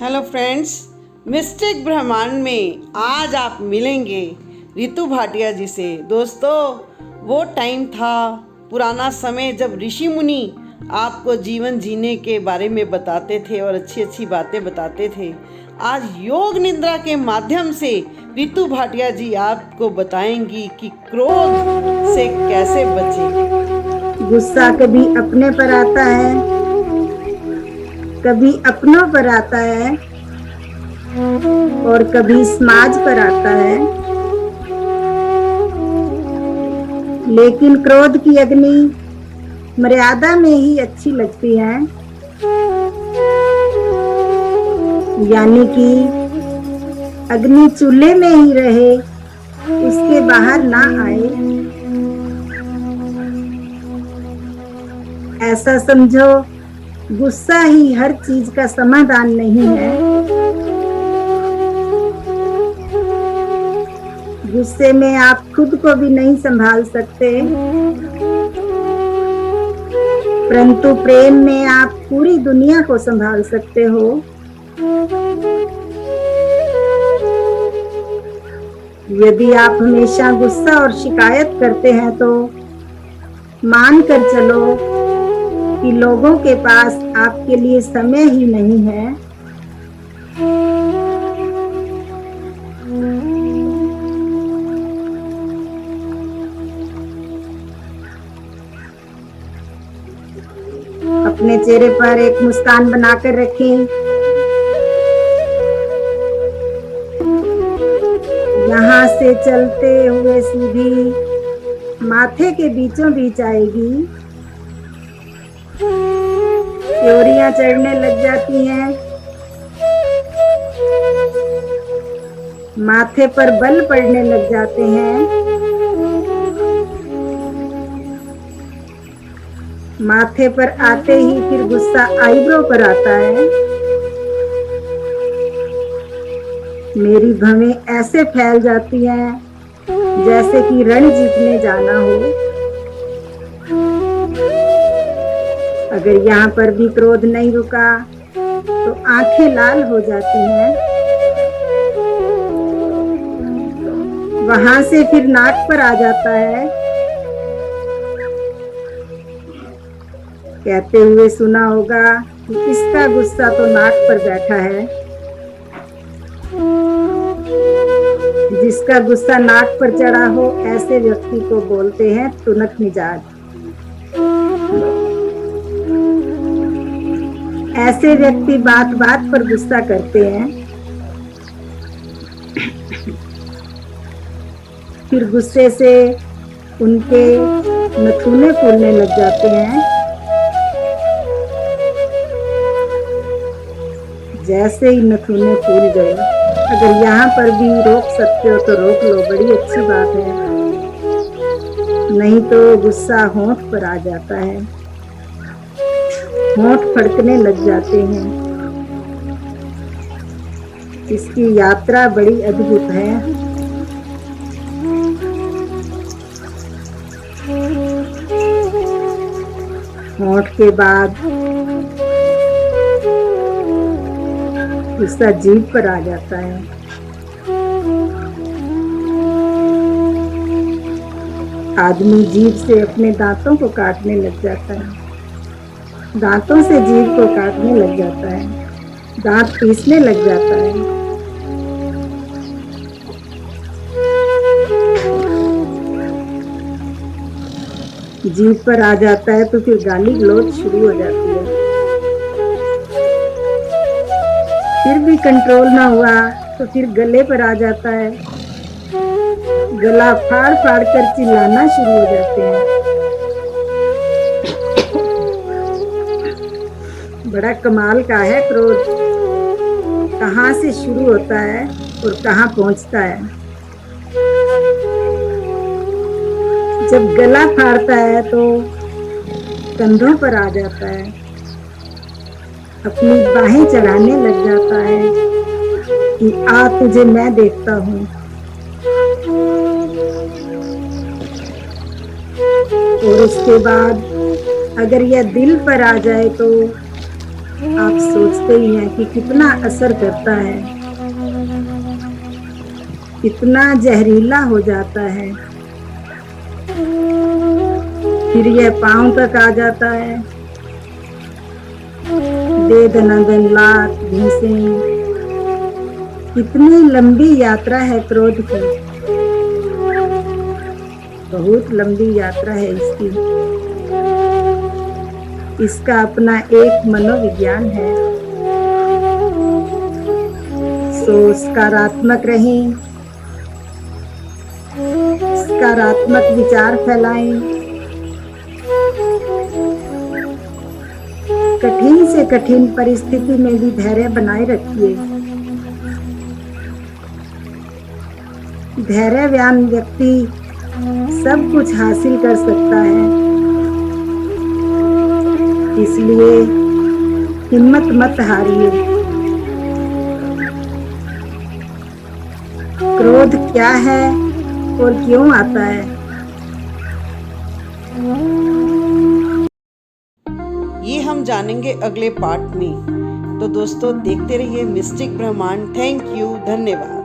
Hello friends, mistake ब्रह्मांड में आज आप मिलेंगे रितु भाटिया जी से। दोस्तों, वो टाइम था, पुराना समय, जब ऋषि मुनि आपको जीवन जीने के बारे में बताते थे और अच्छी अच्छी बातें बताते थे। आज योग निद्रा के माध्यम से रितु भाटिया जी आपको बताएंगी कि क्रोध से कैसे बचें। गुस्सा कभी अपने पर आता है, कभी अपनों पर आता है और कभी समाज पर आता है। लेकिन क्रोध की अग्नि मर्यादा में ही अच्छी लगती है, यानी कि अग्नि चूल्हे में ही रहे, उसके बाहर ना आए। ऐसा समझो, गुस्सा ही हर चीज का समाधान नहीं है। गुस्से में आप खुद को भी नहीं संभाल सकते, परंतु प्रेम में आप पूरी दुनिया को संभाल सकते हो। यदि आप हमेशा गुस्सा और शिकायत करते हैं तो मान कर चलो कि लोगों के पास आपके लिए समय ही नहीं है। अपने चेहरे पर एक मुस्कान बनाकर रखें। यहाँ से चलते हुए सीधी माथे के बीचों बीच आएगी। त्योरियां चढ़ने लग जाती हैं, माथे पर बल पड़ने लग जाते हैं। माथे पर आते ही फिर गुस्सा आईब्रो पर आता है। मेरी भवें ऐसे फैल जाती हैं जैसे कि रण जीतने जाना हो। अगर यहाँ पर भी क्रोध नहीं रुका तो आंखें लाल हो जाती हैं। वहां से फिर नाक पर आ जाता है। कहते हुए सुना होगा कि इसका गुस्सा तो नाक पर बैठा है। जिसका गुस्सा नाक पर चढ़ा हो, ऐसे व्यक्ति को बोलते हैं तुनक मिजाज। ऐसे व्यक्ति बात बात पर गुस्सा करते हैं, फिर गुस्से से उनके नथुने फूलने लग जाते हैं। जैसे ही नथुने फूल गए, अगर यहाँ पर भी रोक सकते हो तो रोक लो, बड़ी अच्छी बात है। नहीं तो गुस्सा होंठ पर आ जाता है, होंठ फड़कने लग जाते हैं। इसकी यात्रा बड़ी अद्भुत है। होंठ के बाद गुस्सा जीभ पर आ जाता है। आदमी जीभ से अपने दांतों को काटने लग जाता है, दांतों से जीभ को काटने लग जाता है, दांत पीसने लग जाता है। जीभ पर आ जाता है तो फिर गाली गलौज शुरू हो जाती है। फिर भी कंट्रोल ना हुआ तो फिर गले पर आ जाता है। गला फाड़ फाड़ कर चिल्लाना शुरू हो जाते हैं। बड़ा कमाल का है क्रोध, कहाँ से शुरू होता है और कहाँ पहुंचता है। जब गला फाड़ता है तो कंधों पर आ जाता है, अपनी बाहें चढ़ाने लग जाता है कि आ तुझे मैं देखता हूँ। और उसके बाद अगर यह दिल पर आ जाए तो आप सोचते ही हैं कि कितना असर करता है, कितना जहरीला हो जाता है। फिर यह पांव तक आ जाता है। दे दनादन लात घूंसे, कितनी लंबी यात्रा है क्रोध की, बहुत लंबी यात्रा है इसकी। इसका अपना एक मनोविज्ञान है। सो सकारात्मक रहें, सकारात्मक विचार फैलाएं, कठिन से कठिन परिस्थिति में भी धैर्य बनाए रखिए। धैर्यवान व्यक्ति सब कुछ हासिल कर सकता है, इसलिए हिम्मत मत हारिए। क्रोध क्या है और क्यों आता है? ये हम जानेंगे अगले पार्ट में। तो दोस्तों देखते रहिए मिस्टिक ब्रह्मांड। थैंक यू, धन्यवाद।